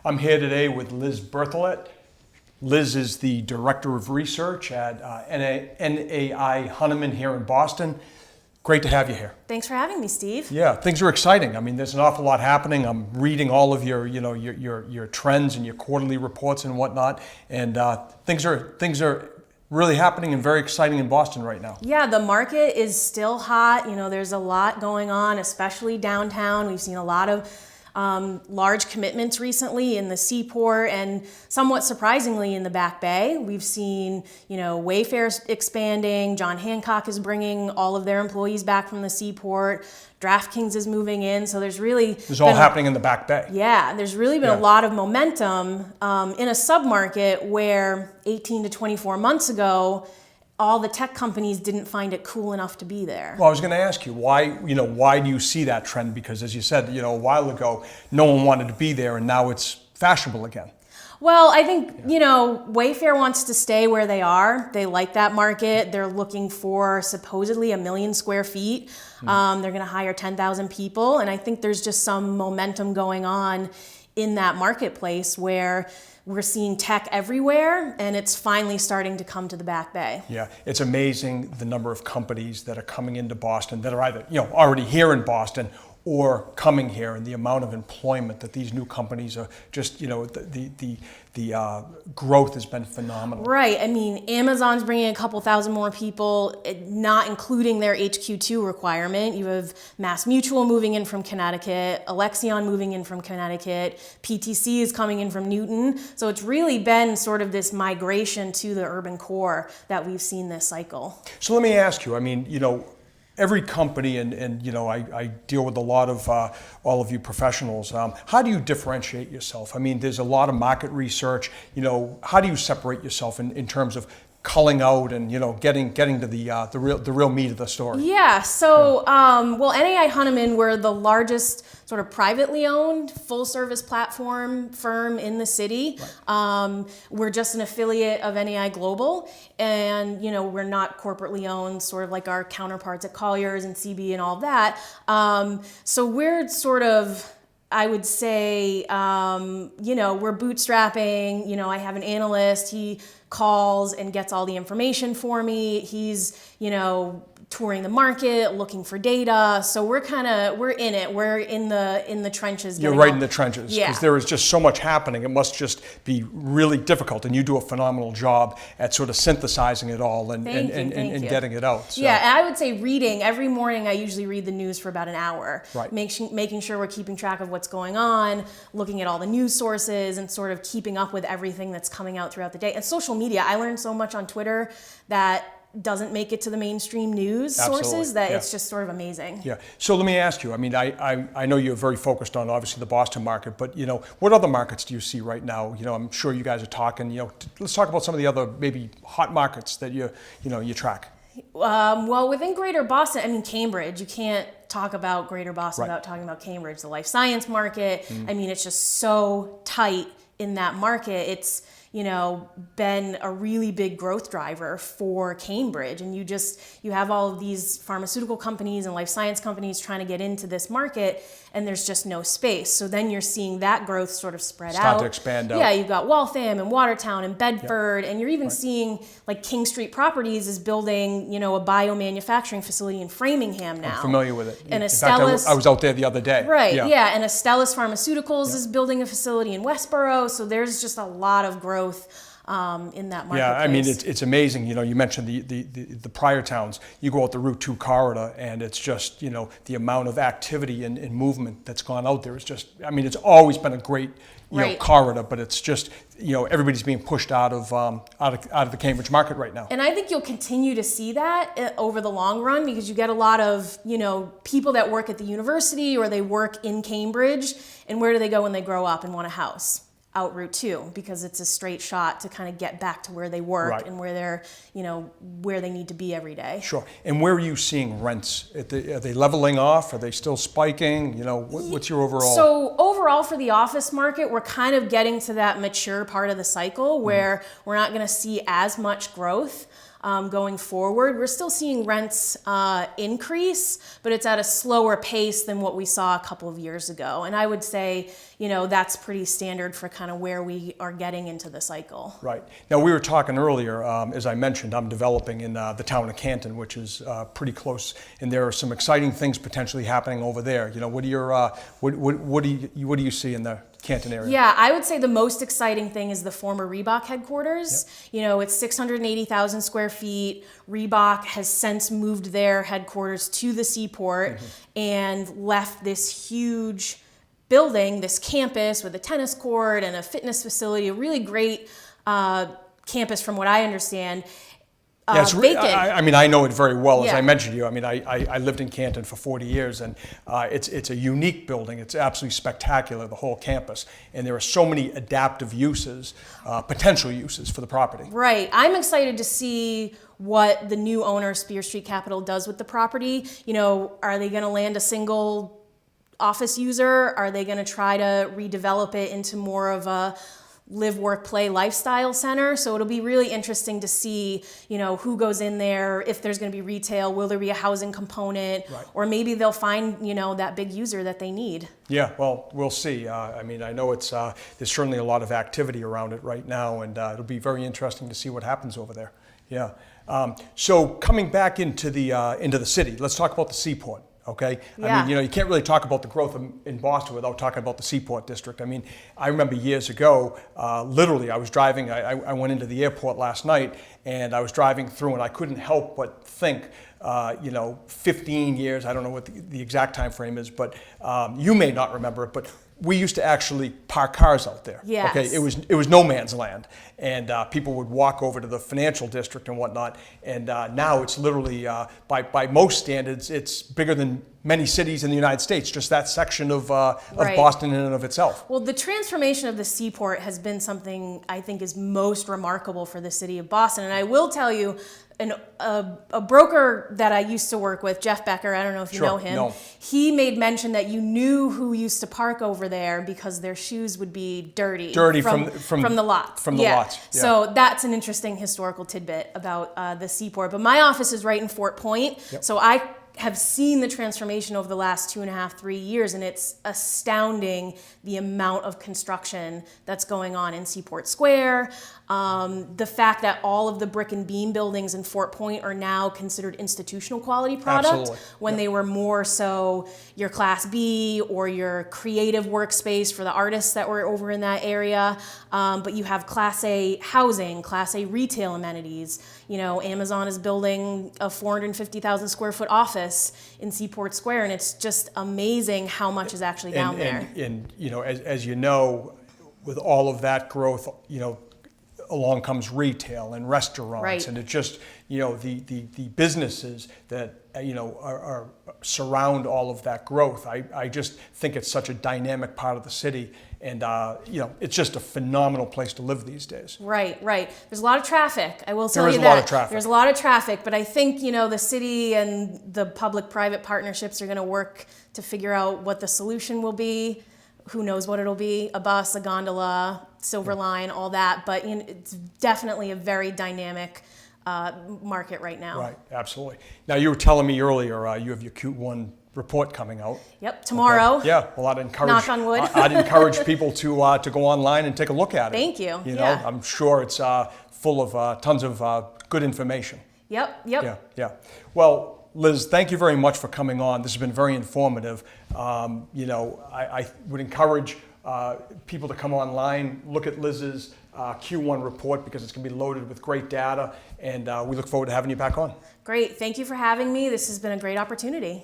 I'm here today with Liz Berthelette. Liz is the Director of Research at NAI Hunneman here in Boston. Great to have you here. Thanks for having me, Steve. Yeah, things are exciting. I mean, there's an awful lot happening. I'm reading all of your trends and your quarterly reports and whatnot, and things are really happening and very exciting in Boston right now. Yeah, the market is still hot. You know, there's a lot going on, especially downtown. We've seen a lot of large commitments recently in the Seaport and somewhat surprisingly in the Back Bay. We've seen, Wayfair expanding. John Hancock is bringing all of their employees back from the Seaport. DraftKings is moving in. So there's all happening in the Back Bay. Yeah, there's really been a lot of momentum in a submarket where 18 to 24 months ago, all the tech companies didn't find it cool enough to be there. Well, I was going to ask you why do you see that trend? Because as you said, a while ago, no one wanted to be there, and now it's fashionable again. Well, I think, Wayfair wants to stay where they are. They like that market. They're looking for supposedly 1 million square feet. They're going to hire 10,000 people. And I think there's just some momentum going on in that marketplace where we're seeing tech everywhere, and it's finally starting to come to the Back Bay. Yeah, it's amazing the number of companies that are coming into Boston that are either already here in Boston or coming here, and the amount of employment that these new companies are just the growth has been phenomenal. Right. I mean, Amazon's bringing a couple thousand more people, not including their HQ2 requirement. You have MassMutual moving in from Connecticut, Alexion moving in from Connecticut, PTC is coming in from Newton. So it's really been sort of this migration to the urban core that we've seen this cycle. So let me ask you, I mean, every company, and I deal with a lot of all of you professionals. How do you differentiate yourself? I mean, there's a lot of market research. How do you separate yourself in terms of culling out and getting to the real meat of the story? Yeah. So NAI Hunneman, we're the largest sort of privately owned full service platform firm in the city. Right. We're just an affiliate of NAI Global, and we're not corporately owned, sort of like our counterparts at Colliers and CB and all that. So we're sort of, I would say, we're bootstrapping. I have an analyst. He calls and gets all the information for me. He's, touring the market, looking for data. So we're in it. We're in the trenches. You're right in the trenches, because yeah. There is just so much happening. It must just be really difficult, and you do a phenomenal job at sort of synthesizing it all and getting it out. So. Yeah, and I would say reading. Every morning I usually read the news for about an hour. Right. Making sure we're keeping track of what's going on, looking at all the news sources, and sort of keeping up with everything that's coming out throughout the day. And social media, I learned so much on Twitter that doesn't make it to the mainstream news sources that it's just sort of amazing. Yeah. So let me ask you, I mean, I know you're very focused on obviously the Boston market, but what other markets do you see right now? I'm sure you guys are talking, let's talk about some of the other maybe hot markets that you track. Well, within Greater Boston, I mean, Cambridge, you can't talk about Greater Boston without talking about Cambridge, the life science market. I mean, it's just so tight in that market. It's been a really big growth driver for Cambridge. And you have all of these pharmaceutical companies and life science companies trying to get into this market, and there's just no space. So then you're seeing that growth sort of spread out. Start to expand out. Yeah, you've got Waltham and Watertown and Bedford, and you're even seeing like King Street Properties is building, a biomanufacturing facility in Framingham now. I'm familiar with it. And in fact, I was out there the other day. Right, yeah. And Astellas Pharmaceuticals is building a facility in Westboro, so there's just a lot of growth in that marketplace. Yeah, I mean, it's amazing. You mentioned the prior towns. You go out the Route 2 corridor, and it's just, the amount of activity and movement that's gone out there is just, I mean, it's always been a great, corridor, but it's just, everybody's being pushed out of the Cambridge market right now. And I think you'll continue to see that over the long run, because you get a lot of, people that work at the university or they work in Cambridge, and where do they go when they grow up and want a house? Out Route 2, because it's a straight shot to kind of get back to where they work and where they're, where they need to be every day. Sure. And where are you seeing rents? Are they leveling off? Are they still spiking? What's your overall? So overall for the office market, we're kind of getting to that mature part of the cycle where we're not going to see as much growth. going forward. We're still seeing rents increase, but it's at a slower pace than what we saw a couple of years ago. And I would say, that's pretty standard for kind of where we are getting into the cycle. Right. Now, we were talking earlier, as I mentioned, I'm developing in the town of Canton, which is pretty close, and there are some exciting things potentially happening over there. What do you see in the Canton area? Yeah, I would say the most exciting thing is the former Reebok headquarters. Yep. It's 680,000 square feet. Reebok has since moved their headquarters to the seaport and left this huge building, this campus with a tennis court and a fitness facility, a really great campus from what I understand. Vacant. I know it very well, as Yeah. I mentioned to you. I lived in Canton for 40 years, and it's a unique building. It's absolutely spectacular, the whole campus. And there are so many adaptive uses, potential uses for the property. Right. I'm excited to see what the new owner, Spear Street Capital, does with the property. Are they going to land a single office user? Are they going to try to redevelop it into more of a live, work, play lifestyle center? So it'll be really interesting to see, who goes in there, if there's going to be retail, will there be a housing component, Right. or maybe they'll find, that big user that they need. Yeah, well, we'll see. I know it's there's certainly a lot of activity around it right now, and it'll be very interesting to see what happens over there. Yeah. So coming back into the city, let's talk about the seaport. Okay. Yeah. You can't really talk about the growth in Boston without talking about the Seaport District. I remember years ago, literally, I was driving. I went into the airport last night, and I was driving through, and I couldn't help but think, 15 years. I don't know what the exact time frame is, but you may not remember it, but we used to actually park cars out there. Yes. Okay, it was no man's land, and people would walk over to the financial district and whatnot. And now it's literally, by most standards, it's bigger than many cities in the United States. Just that section of Right. Boston in and of itself. Well, the transformation of the seaport has been something I think is most remarkable for the city of Boston. And I will tell you, a broker that I used to work with, Jeff Becker, I don't know if you Sure, know him, no. he made mention that you knew who used to park over there because their shoes would be dirty. From the lots. From the lots. Yeah. So that's an interesting historical tidbit about the seaport. But my office is right in Fort Point, Yep. so I have seen the transformation over the last 2.5, 3 years, and it's astounding the amount of construction that's going on in Seaport Square. The fact that all of the brick and beam buildings in Fort Point are now considered institutional quality product Absolutely. when Yep. they were more so your Class B or your creative workspace for the artists that were over in that area. But you have Class A housing, Class A retail amenities. Amazon is building a 450,000 square foot office in Seaport Square, and it's just amazing how much is actually down there. And as you know, with all of that growth, along comes retail and restaurants, Right. and it just the businesses that are surround all of that growth. I just think it's such a dynamic part of the city, and it's just a phenomenal place to live these days. Right. There's a lot of traffic. I will tell There is you a that. lot of traffic. There's a lot of traffic, but I think, the city and the public-private partnerships are going to work to figure out what the solution will be. Who knows what it'll be, a bus, a gondola, Silver Line, all that. But it's definitely a very dynamic market right now. Right, absolutely. Now, you were telling me earlier you have your Q1 report coming out. Yep, tomorrow. Okay. Yeah, well, I'd encourage. Knock on wood. I'd encourage people to go online and take a look at it. Thank you. Yeah. I'm sure it's full of tons of good information. Yep. Yeah. Well, Liz, thank you very much for coming on. This has been very informative. I would encourage people to come online, look at Liz's Q1 report, because it's going to be loaded with great data, and we look forward to having you back on. Great. Thank you for having me. This has been a great opportunity.